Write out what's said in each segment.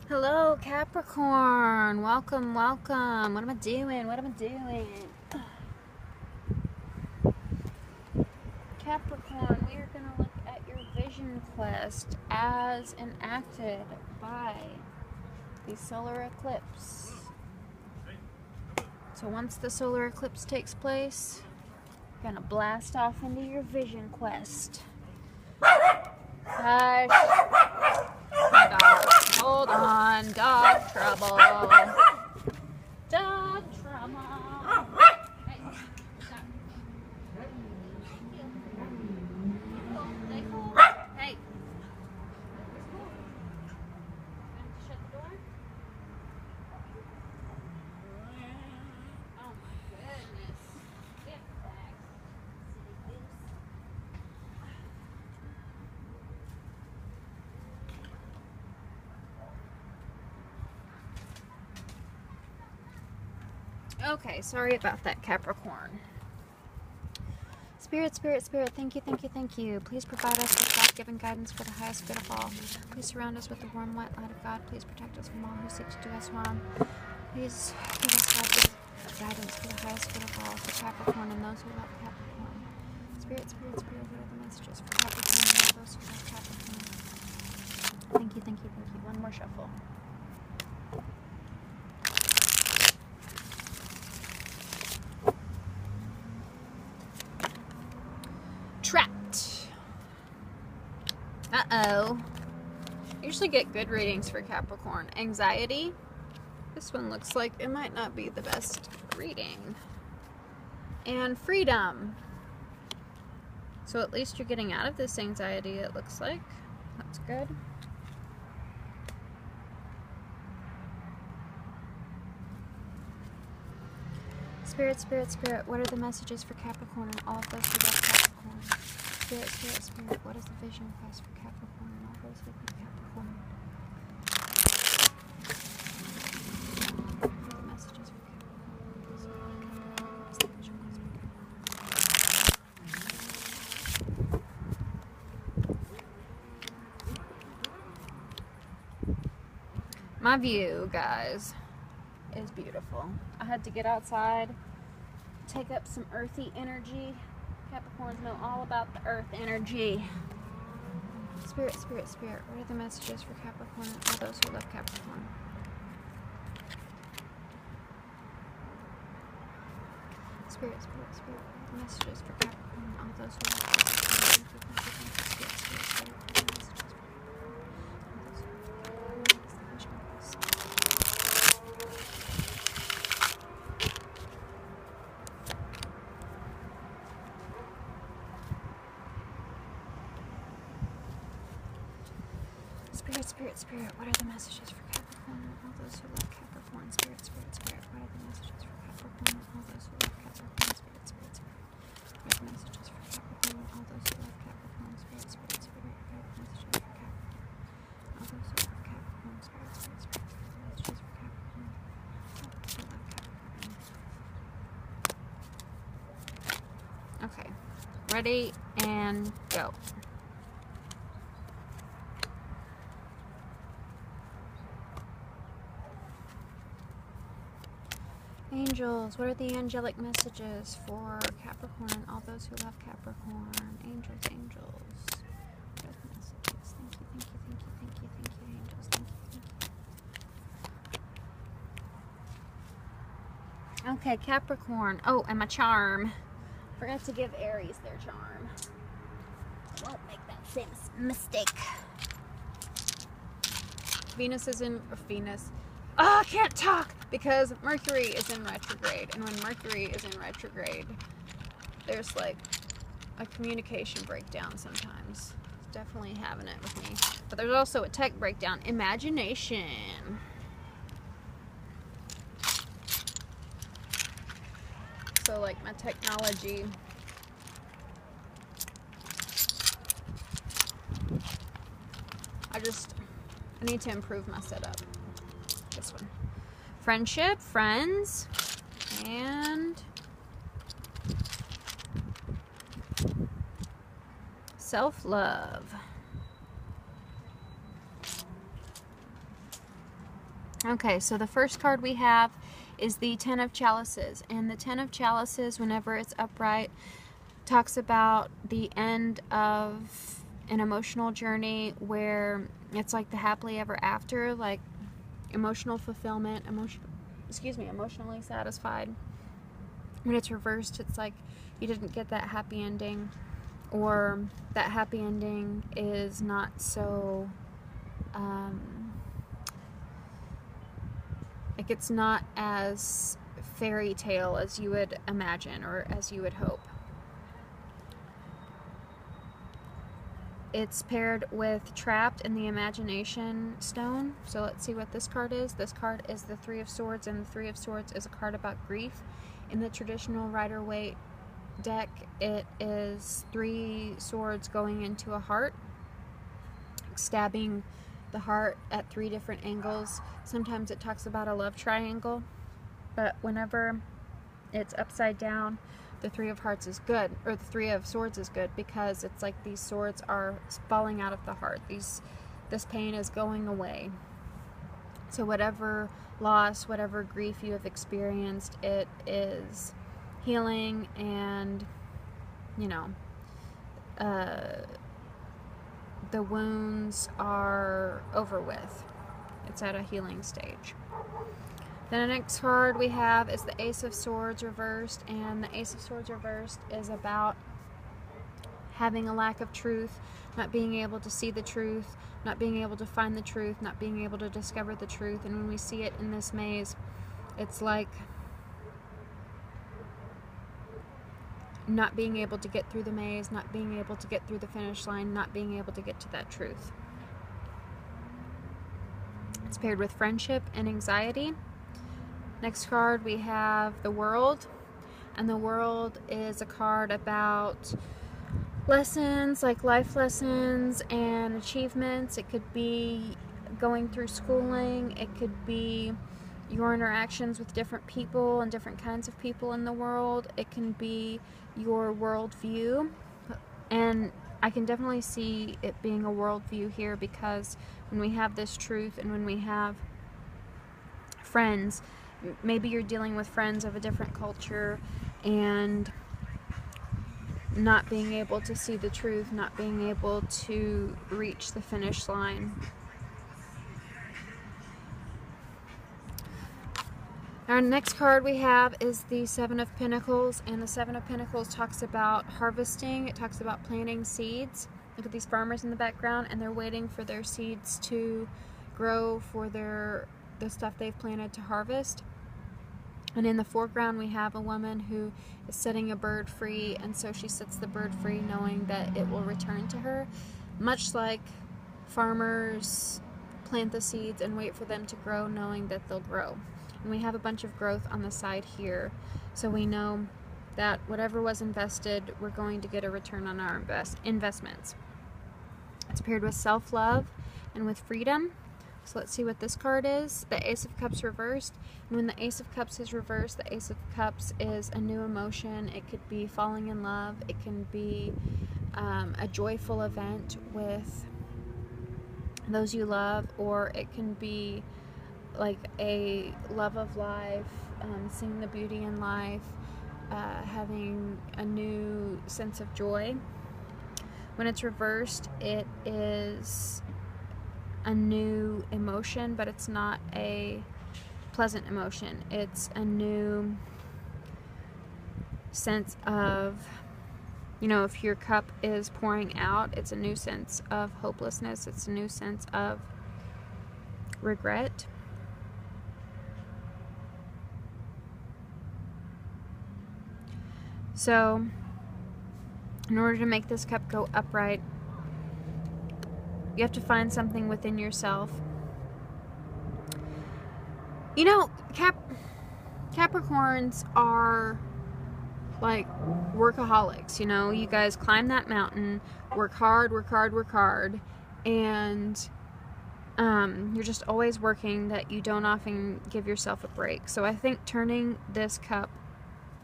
Hello, Capricorn. Welcome, welcome. What am I doing? Capricorn, we are going to look at your vision quest as enacted by the solar eclipse. So once the solar eclipse takes place, you're going to blast off into your vision quest. Hush. Dog. Hold on. Dog trouble. Dog trouble. Hey, stop. Stay cool. Hey. Shut the door. Oh my goodness. Get back. Silly goose. Okay, sorry about that, Capricorn. Spirit, Spirit, Spirit, thank you, thank you, thank you. Please provide us with God-given guidance for the highest good of all. Please surround us with the warm, white light of God. Please protect us from all who seek to do us harm. Please give us guidance for the highest good of all, for Capricorn and those who love Capricorn. Spirit, Spirit, Spirit, what are the messages for Capricorn and all those who love Capricorn? Thank you, thank you, thank you. One more shuffle. Trapped. Uh-oh. Usually get good readings for Capricorn. Anxiety. This one looks like it might not be the best reading. And freedom. So at least you're getting out of this anxiety, it looks like. That's good. Spirit, Spirit, Spirit, what are the messages for Capricorn and all of those who love Capricorn? Spirit, Spirit, Spirit, what is the vision quest for Capricorn and all those who love Capricorn? What are the messages for Capricorn? What is the vision quest for Capricorn? My view, guys, is beautiful. I had to get outside, take up some earthy energy. Capricorns know all about the earth energy. Spirit, Spirit, Spirit, what are the messages for Capricorn and all those who love Capricorn? Spirit, Spirit, Spirit, what are the messages for Capricorn and all those who love Capricorn? Thank you, thank you, thank you. Spirit, Spirit, Spirit, what are the messages for Capricorn? Spirit, Spirit, Spirit, what are the messages for Capricorn and all those who love Capricorn? Spirit, Spirit, Spirit, what are the messages for Capricorn and all those who love Capricorn? Spirit, Spirit, Spirit, what are the messages for Capricorn and all those who love Capricorn? Spirit, Spirit, Spirit, what are the messages for Capricorn? All those who love Capricorn. Spirit, Spirit, Spirit, what are the messages for Capricorn? All those who love Capricorn. Okay, ready and go. Angels, what are the angelic messages for Capricorn and all those who love Capricorn? Angels, angels. What are the messages? Thank you, thank you, thank you, thank you, thank you, angels. Thank you, thank you. Okay, Capricorn. Oh, and my charm. Forgot to give Aries their charm. Won't make that same mistake. Venus is in Venus. Oh, I can't talk because Mercury is in retrograde, and when Mercury is in retrograde, there's like a communication breakdown sometimes. It's definitely having it with me. But there's also a tech breakdown. Imagination. So like my technology. I need to improve my setup. This one. Friendship, friends, and self-love. Okay, so the first card we have is the Ten of Chalices. And the Ten of Chalices, whenever it's upright, talks about the end of an emotional journey where it's like the happily ever after, like emotional fulfillment, emotionally satisfied. When it's reversed, it's like you didn't get that happy ending, or that happy ending is not so, like it's not as fairy tale as you would imagine or as you would hope. It's paired with Trapped in the Imagination Stone. So let's see what this card is. This card is the Three of Swords, and the Three of Swords is a card about grief. In the traditional Rider-Waite deck, it is 3 swords going into a heart, stabbing the heart at 3 different angles. Sometimes it talks about a love triangle, but whenever it's upside down, the Three of Hearts is good, or the Three of Swords is good, because it's like these swords are falling out of the heart. This pain is going away. So whatever loss, whatever grief you have experienced, it is healing, and you know, the wounds are over with. It's at a healing stage. Then the next card we have is the Ace of Swords reversed, and the Ace of Swords reversed is about having a lack of truth, not being able to see the truth, not being able to find the truth, not being able to discover the truth. And when we see it in this maze, it's like not being able to get through the maze, not being able to get through the finish line, not being able to get to that truth. It's paired with Friendship and Anxiety. Next card we have the World, and the World is a card about lessons, like life lessons and achievements. It could be going through schooling, it could be your interactions with different people and different kinds of people in the world, it can be your worldview. And I can definitely see it being a worldview here, because when we have this truth and when we have friends, maybe you're dealing with friends of a different culture and not being able to see the truth, not being able to reach the finish line. Our next card we have is the Seven of Pentacles, and the Seven of Pentacles talks about harvesting. It talks about planting seeds. Look at these farmers in the background, and they're waiting for their seeds to grow for the stuff they've planted to harvest. And in the foreground we have a woman who is setting a bird free, and so she sets the bird free knowing that it will return to her. Much like farmers plant the seeds and wait for them to grow, knowing that they'll grow. And we have a bunch of growth on the side here, so we know that whatever was invested, we're going to get a return on our investments. It's paired with self-love and with freedom. So let's see what this card is. The Ace of Cups reversed. And when the Ace of Cups is reversed, the Ace of Cups is a new emotion. It could be falling in love. It can be a joyful event with those you love, or it can be like a love of life, seeing the beauty in life, having a new sense of joy. When it's reversed, it is a new emotion, but it's not a pleasant emotion. It's a new sense of, you know, if your cup is pouring out, it's a new sense of hopelessness. It's a new sense of regret. So, in order to make this cup go upright, you have to find something within yourself. You know, Capricorns are like workaholics, you know. You guys climb that mountain, work hard, work hard, work hard, and you're just always working, that you don't often give yourself a break. So I think turning this cup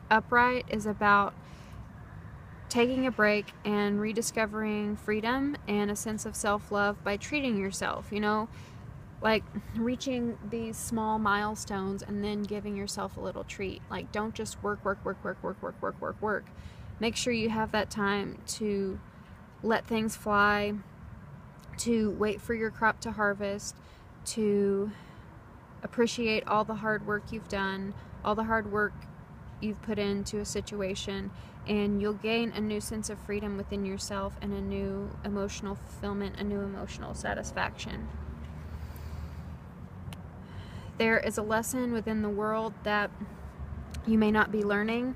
upright is about taking a break and rediscovering freedom and a sense of self-love by treating yourself. You know, like reaching these small milestones and then giving yourself a little treat. Like, don't just work. Make sure you have that time to let things fly, to wait for your crop to harvest, to appreciate all the hard work you've done, all the hard work you've put into a situation, and you'll gain a new sense of freedom within yourself and a new emotional fulfillment, a new emotional satisfaction. There is a lesson within the world that you may not be learning.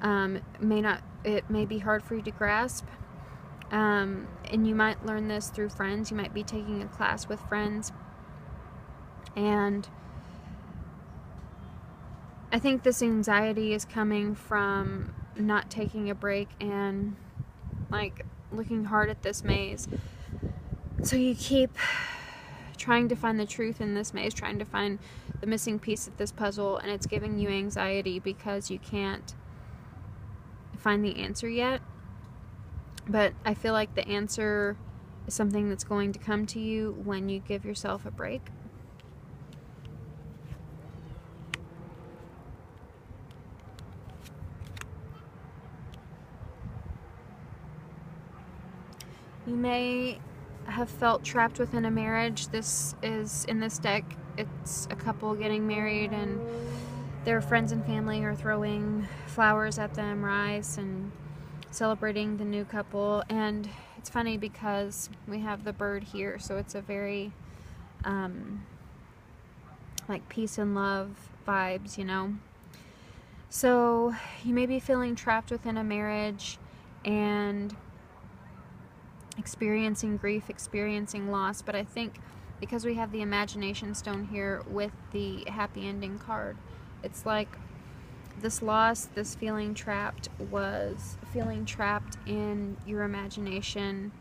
It may be hard for you to grasp. And you might learn this through friends. You might be taking a class with friends. And I think this anxiety is coming from not taking a break and like looking hard at this maze. So you keep trying to find the truth in this maze, trying to find the missing piece of this puzzle, and it's giving you anxiety because you can't find the answer yet. But I feel like the answer is something that's going to come to you when you give yourself a break. You may have felt trapped within a marriage. This is, in this deck, it's a couple getting married and their friends and family are throwing flowers at them, rice, and celebrating the new couple. And it's funny because we have the bird here, so it's a very like peace and love vibes, you know. So you may be feeling trapped within a marriage and experiencing grief, experiencing loss, but I think because we have the imagination stone here with the happy ending card, it's like this loss, this feeling trapped, was feeling trapped in your imagination,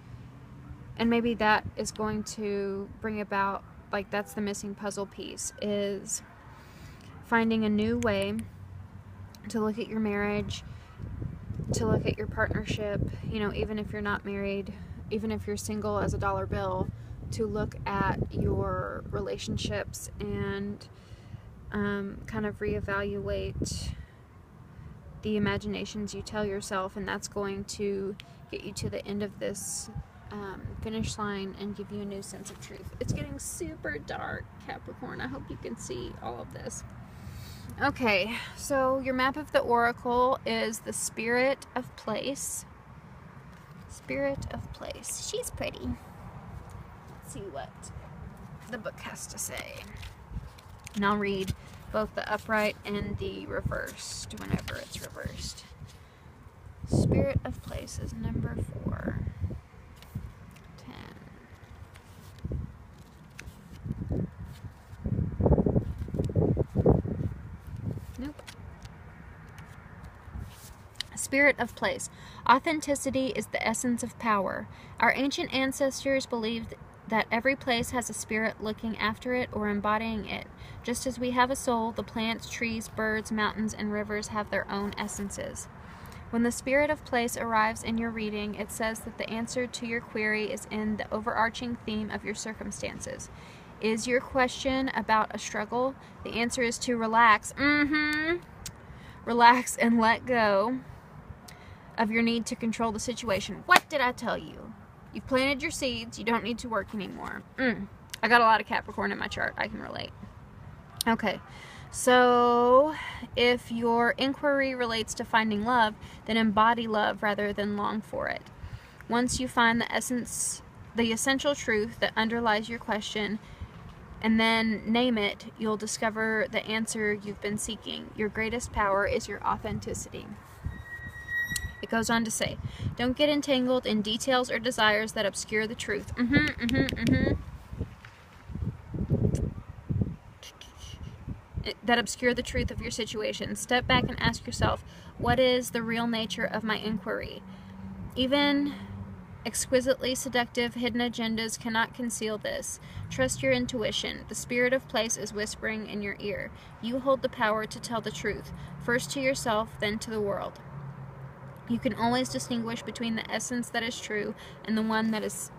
and maybe that is going to bring about, like, that's the missing puzzle piece, is finding a new way to look at your marriage, to look at your partnership, you know, even if you're not married, even if you're single as a dollar bill, to look at your relationships and kind of reevaluate the imaginations you tell yourself, and that's going to get you to the end of this finish line and give you a new sense of truth. It's getting super dark, Capricorn. I hope you can see all of this. Okay, so your map of the Oracle is the Spirit of Place. Spirit of Place. She's pretty. Let's see what the book has to say. And I'll read both the upright and the reversed whenever it's reversed. Spirit of Place is number 4. 10. Nope. Spirit of Place. Authenticity is the essence of power. Our ancient ancestors believed that every place has a spirit looking after it or embodying it. Just as we have a soul, the plants, trees, birds, mountains, and rivers have their own essences. When the Spirit of Place arrives in your reading, it says that the answer to your query is in the overarching theme of your circumstances. Is your question about a struggle? The answer is to relax. Relax and let go of your need to control the situation. What did I tell you? You've planted your seeds. You don't need to work anymore. I got a lot of Capricorn in my chart. I can relate. Okay. So if your inquiry relates to finding love, then embody love rather than long for it. Once you find the essential truth that underlies your question, and then name it, you'll discover the answer you've been seeking. Your greatest power is your authenticity. It goes on to say, don't get entangled in details or desires that obscure the truth. That obscure the truth of your situation. Step back and ask yourself, what is the real nature of my inquiry? Even exquisitely seductive hidden agendas cannot conceal this. Trust your intuition. The Spirit of Place is whispering in your ear. You hold the power to tell the truth, first to yourself, then to the world. You can always distinguish between the essence that is true and the one that is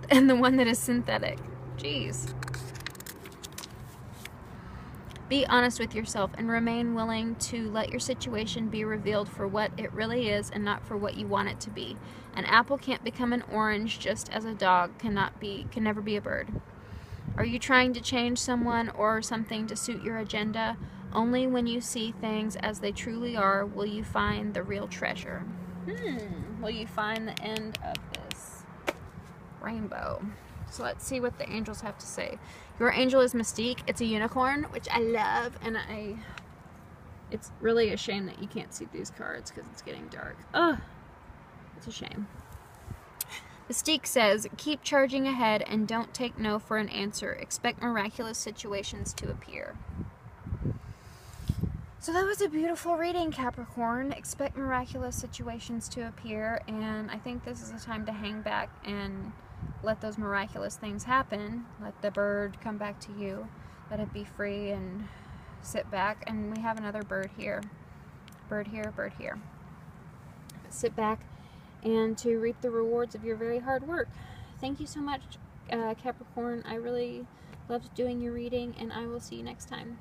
and the one that is synthetic. Jeez. Be honest with yourself and remain willing to let your situation be revealed for what it really is and not for what you want it to be. An apple can't become an orange, just as a dog can never be a bird. Are you trying to change someone or something to suit your agenda? Only when you see things as they truly are will you find the real treasure. Will you find the end of this rainbow? So let's see what the angels have to say. Your angel is Mystique. It's a unicorn, which I love, and it's really a shame that you can't see these cards because it's getting dark. Ugh, it's a shame. Mystique says, keep charging ahead and don't take no for an answer. Expect miraculous situations to appear. So that was a beautiful reading, Capricorn. Expect miraculous situations to appear, and I think this is a time to hang back and let those miraculous things happen. Let the bird come back to you. Let it be free and sit back. And we have another bird here. Bird here, bird here. Sit back and to reap the rewards of your very hard work. Thank you so much, Capricorn. I really loved doing your reading, and I will see you next time.